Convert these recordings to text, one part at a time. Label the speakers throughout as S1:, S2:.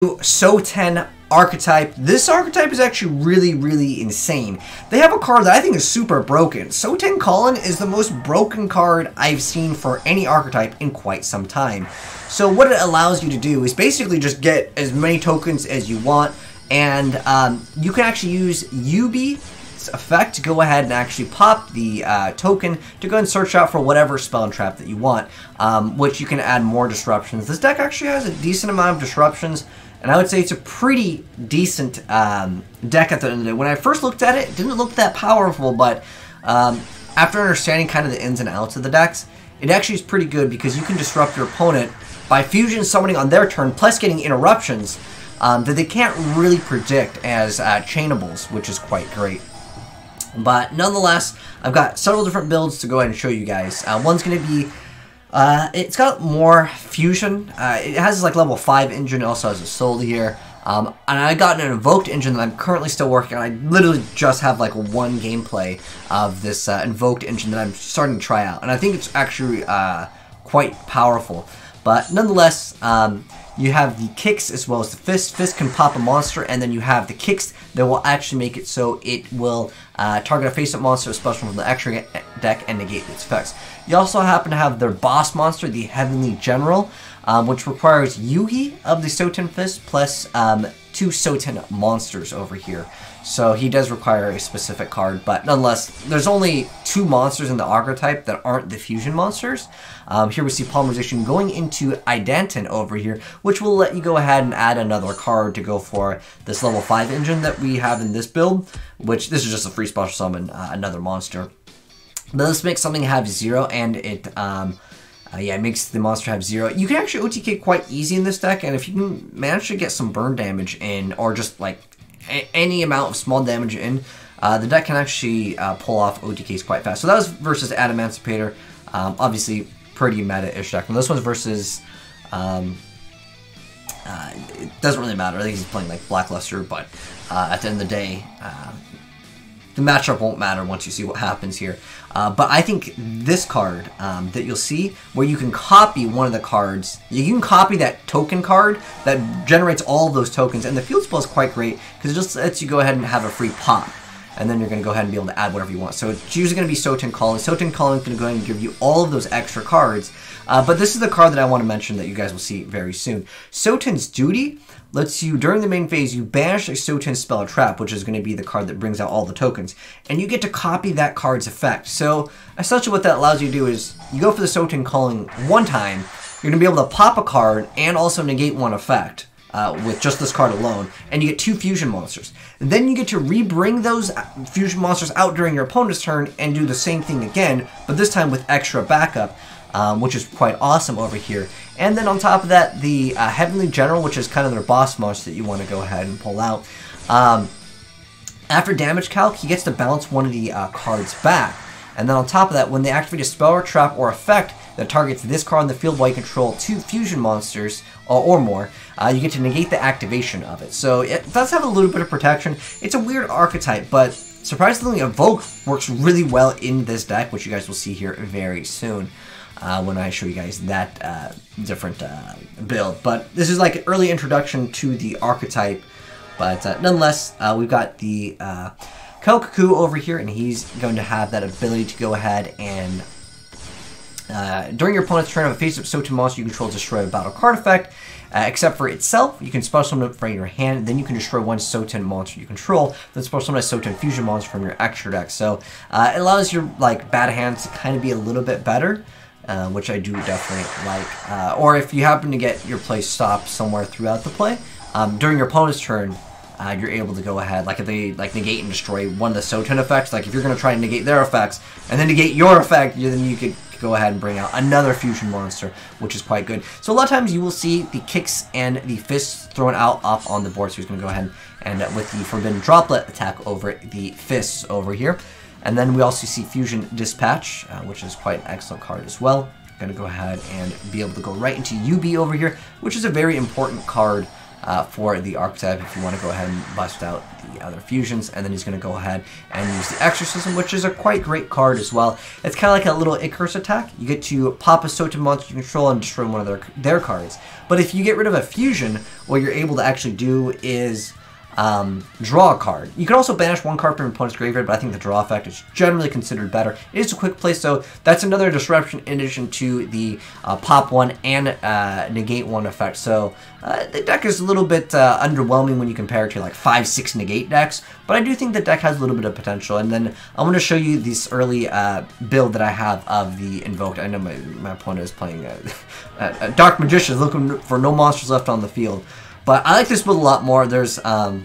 S1: Souten Archetype. This archetype is actually really insane. They have a card that I think is super broken. Souten Colin is the most broken card I've seen for any archetype in quite some time. So what it allows you to do is basically just get as many tokens as you want, and you can actually use Yugioh's effect to go ahead and actually pop the token to go and search out for whatever spell and trap that you want, which you can add more disruptions. This deck actually has a decent amount of disruptions, and I would say it's a pretty decent deck at the end of the day. When I first looked at it, it didn't look that powerful, but after understanding kind of the ins and outs of the decks, it actually is pretty good because you can disrupt your opponent by fusion summoning on their turn, plus getting interruptions that they can't really predict as chainables, which is quite great. But nonetheless, I've got several different builds to go ahead and show you guys. One's going to be it's got more fusion. It has like level 5 engine. It also has a soul here. And I got an invoked engine that I'm currently still working on. I literally just have like one gameplay of this invoked engine that I'm starting to try out. And I think it's actually quite powerful. But nonetheless, you have the kicks as well as the fist. Fist can pop a monster, and then you have the kicks that will actually make it so it will target a face-up monster, especially from the extra deck, and negate its effects. You also happen to have their boss monster, the Heavenly General, which requires Yugioh of the Souten Fist plus 2 Souten monsters over here. So he does require a specific card, but nonetheless, there's only 2 monsters in the archetype that aren't the fusion monsters. Here we see Polymerization going into Idanton over here, which will let you go ahead and add another card to go for this level 5 engine that we have in this build, which this is just a free special summon, another monster. But this makes something have 0, and it yeah, it makes the monster have 0. You can actually OTK quite easy in this deck, and if you can manage to get some burn damage in, or just like any amount of small damage in, the deck can actually pull off OTKs quite fast. So that was versus Emancipator. Obviously, pretty meta-ish deck. And this one's versus, it doesn't really matter. I think he's playing like Blackluster, but at the end of the day, the matchup won't matter once you see what happens here. But I think this card that you'll see, where you can copy one of the cards, you can copy that token card that generates all of those tokens, and the field spell is quite great because it just lets you go ahead and have a free pop, and then you're going to go ahead and be able to add whatever you want. So it's usually going to be Souten Calling. Souten Calling is going to go ahead and give you all of those extra cards, but this is the card that I want to mention that you guys will see very soon. Souten's Duty lets you, during the main phase, you banish a Souten spell or trap, which is going to be the card that brings out all the tokens, and you get to copy that card's effect. So essentially what that allows you to do is, you go for the Souten Calling one time, you're going to be able to pop a card and also negate one effect with just this card alone, and you get 2 fusion monsters. And then you get to re-bring those fusion monsters out during your opponent's turn and do the same thing again, but this time with extra backup. Which is quite awesome over here. And then on top of that, the Heavenly General, which is kind of their boss monster that you want to go ahead and pull out. After damage calc, he gets to bounce one of the cards back. And then on top of that, when they activate a spell or trap or effect that targets this card in the field while you control 2 fusion monsters or more, you get to negate the activation of it. So it does have a little bit of protection. It's a weird archetype, but surprisingly, Evoke works really well in this deck, which you guys will see here very soon. When I show you guys that different build. But this is like an early introduction to the archetype. But nonetheless, we've got the Kelkaku over here, and he's going to have that ability to go ahead and during your opponent's turn, of a face-up Souten monster you control destroy a battle card effect. Except for itself, you can special summon it from your hand, then you can destroy one Souten monster you control, then special summon a Souten fusion monster from your extra deck. So it allows your like bad hands to kind of be a little bit better. Which I do definitely like. Or if you happen to get your play stopped somewhere throughout the play, during your opponent's turn, you're able to go ahead, like if they like negate and destroy one of the Souten effects, like if you're going to try and negate their effects, and then negate your effect, then you could go ahead and bring out another fusion monster, which is quite good. So a lot of times you will see the kicks and the fists thrown out up on the board, so he's going to go ahead and with the Forbidden Droplet attack over the fists over here. And then we also see Fusion Dispatch, which is quite an excellent card as well. Going to go ahead and be able to go right into UB over here, which is a very important card for the Archetype if you want to go ahead and bust out the other fusions. And then he's going to go ahead and use the Exorcism, which is a quite great card as well. It's kind of like a little Icarus attack. You get to pop a Souten monster you control and destroy one of their cards. But if you get rid of a fusion, what you're able to actually do is draw a card. You can also banish one card from your opponent's graveyard, but I think the draw effect is generally considered better. It is a quick play, so that's another disruption in addition to the pop one and negate one effect. So the deck is a little bit underwhelming when you compare it to like 5-6 negate decks, but I do think the deck has a little bit of potential. And then I want to show you this early build that I have of the Invoked. I know my opponent is playing a Dark Magician, looking for no monsters left on the field. But I like this build a lot more. There's a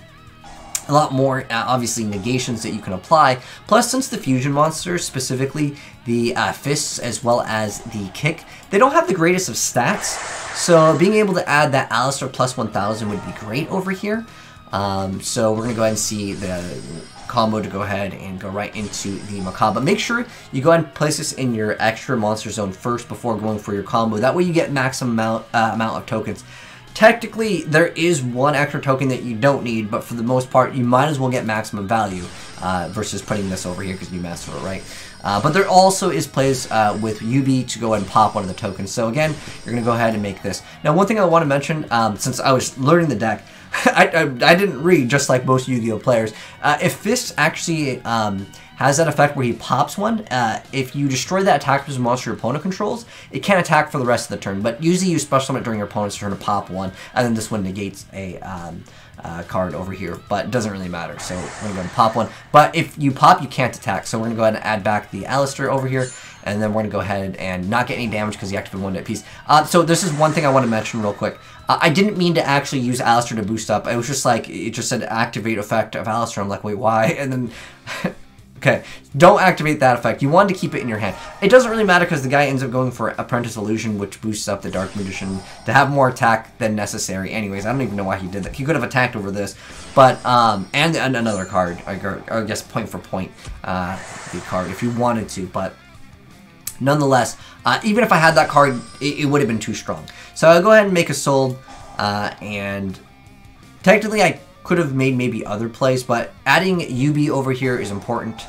S1: lot more, obviously, negations that you can apply. Plus, since the fusion monsters, specifically the fists as well as the kick, they don't have the greatest of stats. So being able to add that Alistair plus 1000 would be great over here. So we're going to go ahead and see the combo to go ahead and go right into the Macabre. But make sure you go ahead and place this in your extra monster zone first before going for your combo. That way you get maximum amount of tokens. Technically, there is one extra token that you don't need, but for the most part, you might as well get maximum value versus putting this over here because you master it, right? But there also is plays with UB to go ahead and pop one of the tokens. So again, you're going to go ahead and make this. Now, one thing I want to mention, since I was learning the deck, I didn't read, just like most Yu-Gi-Oh players. If Fist actually has that effect where he pops one, if you destroy that attack as a monster your opponent controls, it can't attack for the rest of the turn. But usually you special summon it during your opponent's turn to pop one, and then this one negates a card over here. But it doesn't really matter, so we're going to go ahead and pop one. But if you pop, you can't attack, so we're going to go ahead and add back the Alistair over here. And then we're going to go ahead and not get any damage because you activate one net piece. So this is one thing I want to mention real quick. I didn't mean to actually use Alistair to boost up. It was just like, it just said activate effect of Alistair. I'm like, wait, why? And then, okay, don't activate that effect. You wanted to keep it in your hand. It doesn't really matter because the guy ends up going for Apprentice Illusion, which boosts up the Dark Magician to have more attack than necessary. Anyways, I don't even know why he did that. He could have attacked over this. But, and another card, I guess point for point, the card, if you wanted to. But nonetheless, even if I had that card, it would have been too strong. So I'll go ahead and make a sold, and technically I could have made maybe other plays, but adding UB over here is important.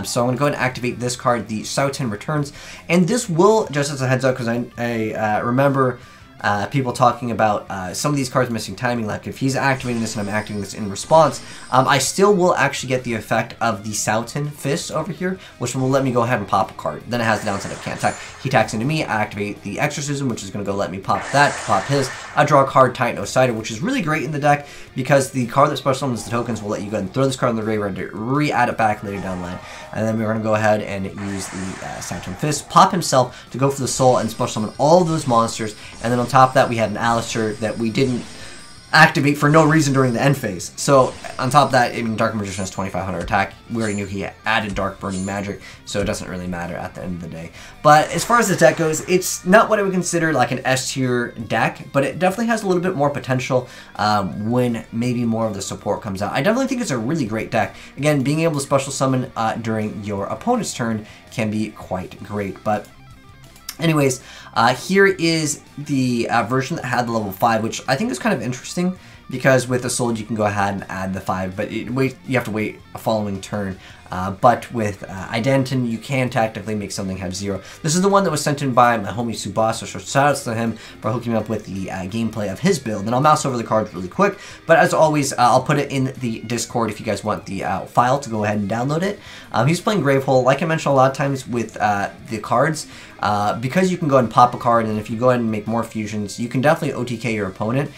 S1: So I'm going to go ahead and activate this card, the Souten Returns, and this will, just as a heads up, because I remember people talking about some of these cards missing timing, like if he's activating this and I'm activating this in response, I still will actually get the effect of the Souten Fist over here, which will let me go ahead and pop a card. Then it has the downside of can't attack. He attacks into me, I activate the Exorcism, which is going to go let me pop that, pop his. I draw a card, Titan Osider, which is really great in the deck because the card that special summons the tokens will let you go ahead and throw this card in the graveyard to re-add it back later down the line. And then we're going to go ahead and use the Souten Fist, pop himself to go for the soul and special summon all of those monsters. And then on top of that, we had an Alistair that we didn't activate for no reason during the end phase. So on top of that, I mean, Dark Magician has 2500 attack. We already knew he added Dark Burning Magic, so it doesn't really matter at the end of the day. But as far as the deck goes, it's not what I would consider like an S tier deck, but it definitely has a little bit more potential when maybe more of the support comes out. I definitely think it's a really great deck. Again, being able to special summon during your opponent's turn can be quite great. But anyways, here is the version that had the level 5, which I think is kind of interesting because with the Soul you can go ahead and add the 5, but you have to wait a following turn. But with Identon, you can tactically make something have 0. This is the one that was sent in by my homie Subasa, so shoutouts to him for hooking me up with the gameplay of his build. And I'll mouse over the cards really quick, but as always, I'll put it in the Discord if you guys want the file to go ahead and download it. He's playing Gravehole, like I mentioned a lot of times with the cards, because you can go ahead and pop a card, and if you go ahead and make more fusions, you can definitely OTK your opponent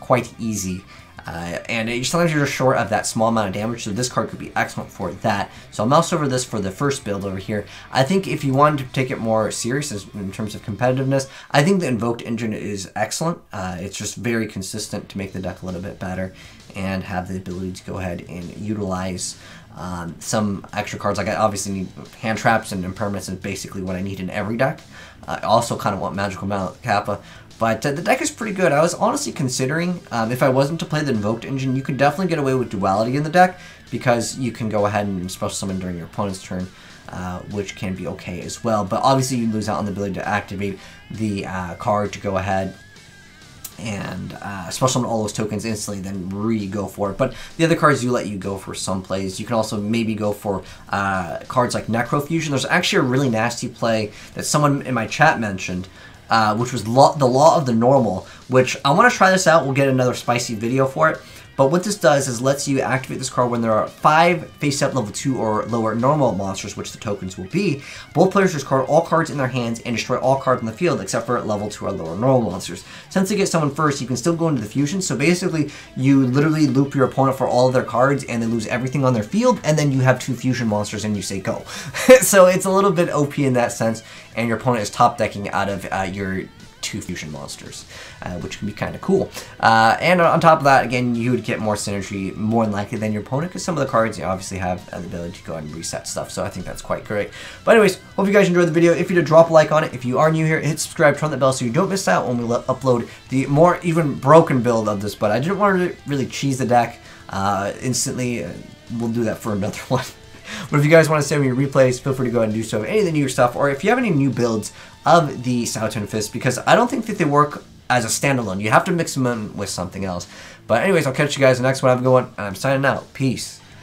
S1: quite easy. And sometimes you're just short of that small amount of damage, so this card could be excellent for that. So I'll mouse over this for the first build over here. I think if you wanted to take it more serious in terms of competitiveness, I think the Invoked engine is excellent. It's just very consistent to make the deck a little bit better and have the ability to go ahead and utilize some extra cards. Like I obviously need hand traps and impermanence is basically what I need in every deck. I also kind of want Magical Kappa. But the deck is pretty good. I was honestly considering, if I wasn't to play the Invoked engine, you could definitely get away with Duality in the deck, because you can go ahead and special summon during your opponent's turn, which can be okay as well. But obviously you lose out on the ability to activate the card to go ahead and special summon all those tokens instantly, then re-go for it. But the other cards do let you go for some plays. You can also maybe go for cards like Necrofusion. There's actually a really nasty play that someone in my chat mentioned, which was the Law of the Normal, which I want to try this out. We'll get another spicy video for it. But what this does is lets you activate this card when there are 5 face-up level 2 or lower normal monsters, which the tokens will be. Both players discard all cards in their hands and destroy all cards on the field except for level 2 or lower normal monsters. Since they get someone first, you can still go into the fusion. So basically, you literally loop your opponent for all of their cards and they lose everything on their field, and then you have 2 fusion monsters and you say go. So it's a little bit OP in that sense, and your opponent is top decking out of your 2 fusion monsters, which can be kind of cool. And on top of that, again, you would get more synergy more than likely than your opponent, because some of the cards you obviously have the ability to go ahead and reset stuff, so I think that's quite great. But anyways, hope you guys enjoyed the video. If you did, drop a like on it. If you are new here, hit subscribe, turn on the bell so you don't miss out when we upload the more even broken build of this, but I didn't want to really cheese the deck instantly. We'll do that for another one. But if you guys want to send me your replays, feel free to go ahead and do so. Any of the newer stuff, or if you have any new builds of the Souten Fist, because I don't think that they work as a standalone. You have to mix them in with something else. But anyways, I'll catch you guys in the next one. Have a good one, and I'm signing out. Peace.